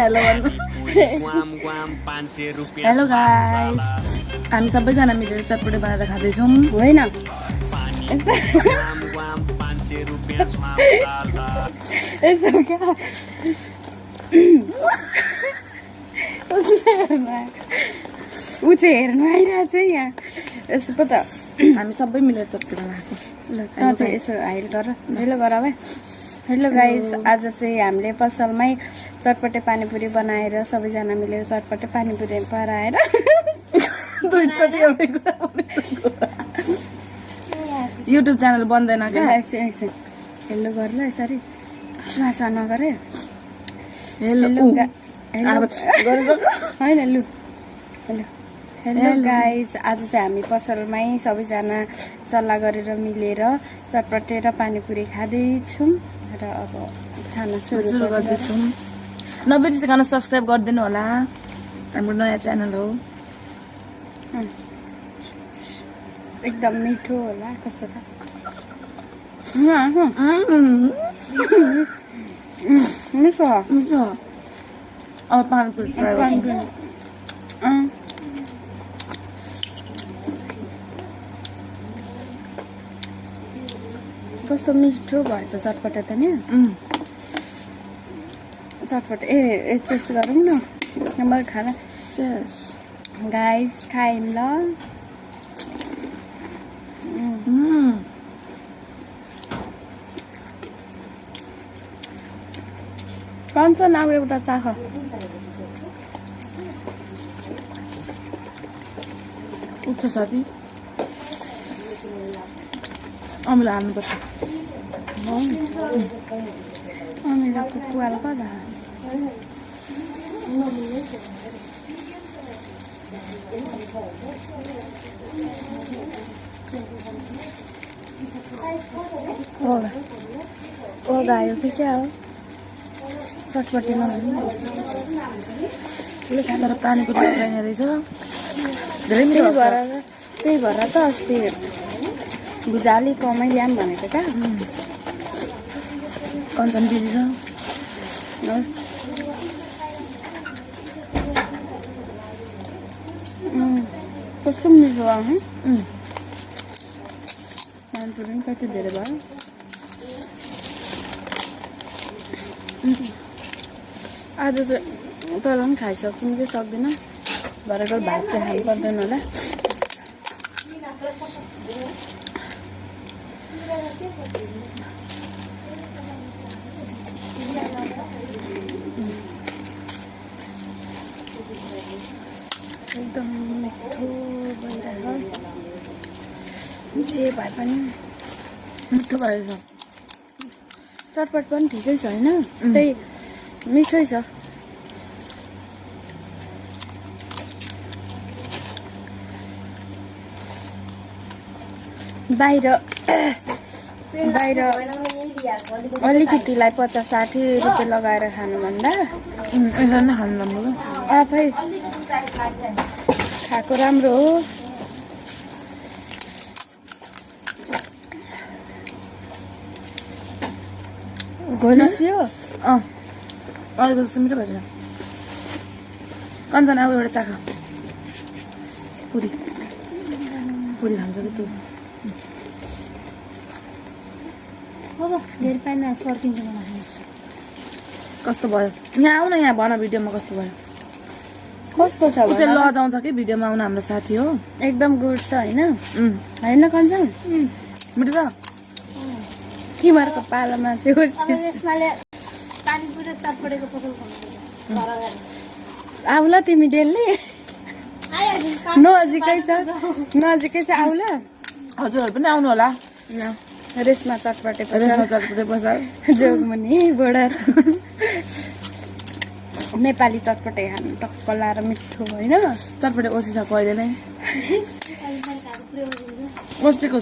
hello भन्नु hello guys हामी सबैजना मिलेर चटपटे बनाएर खाँदैछौँ होइन यस्तो क्या ऊ चाहिँ हेर्नु आइरहेको छ यहाँ यसो पो त हामी सबै मिलेर चटपटे बनाएको ल त चाहिँ यसो हाइल गर हेलो गर भाइ हेलो गाइस आज चाहिँ हामीले पसलमै चटपटे पानीपुरी बनाएर सबैजना मिलेर चटपटे पानीपुरी बनाएर दुईचोटि एउटै कुरा युट्युब च्यानल बन्दैन क्या एकछिन हेलो गर ल यसरी श्वास नगरे हेलो होइन लु हेलो हेलो गाइस आज चाहिँ हामी पसलमै सबैजना सल्लाह गरेर मिलेर चटपटे र पानीपुरी खाँदैछौँ र अब खाना सुरु गर्दैछौँ नबिर्सिकन सब्सक्राइब गरिदिनु होला हाम्रो नयाँ च्यानल हो एकदम मिठो होला कस्तो छ मिठो अब पानीपुरी कस्तो मिठो भएछ चटपटे त नि चटपटे ए टेस्ट गरौँ न नम्बर खाना गाइस खायौँ ल कञ्चन अब एउटा चाख उठ्छ साथी अमिलो हाल्नुपर्छ अमिलो कुकुवाल कता ओ गायो कि क्या हो चटपटे तर पानीपुरी खाइने रहेछ धेरै मिठो त्यही भएर त अस्ति भुजाली कमै ल्याऊँ भनेको क्या कञ्चन बिजी छ कस्तो मिठो आउनु पानीपुरी पनि कति धेरै भयो आज चाहिँ तर पनि खाइसक्छौँ कि सक्दिनँ भरेको भात चाहिँ खानु पर्दैन होला एकदम मिठो भइरहेको जे भए पनि मिठो भएछ चटपट पनि ठिकै छ होइन त्यही मिठै छ बाहिर अलिकतिलाई 50-60 रुपियाँ लगाएर खानुभन्दा यसलाई नै खानु राम्रो आफै खाएको राम्रो हो घोलिसियो अलिक जस्तो मिठो भएछ कञ्चन अब एउटा चाख पुरी खान्छ कि तँ धेरै पानी सर्किन्छ कस्तो भयो यहाँ आउन यहाँ भन भिडियोमा कस्तो भयो कस्तो छ उसले लजाउँछ कि भिडियोमा आउन हाम्रो साथी हो एकदम गुड छ होइन होइन कञ्चन मिठो छ तिमीहरूको पालामा चाहिँ आऊ ल तिमी डेली नजिकै छ आऊ ल हजुरहरू पनि आउनु होला रेसमा चटपटे पसल जोगमुनि बोर्डर नेपाली चटपटे खानु टक्क लाएर मिठो होइन चटपटे ओसी छ पहिले नै ओसीको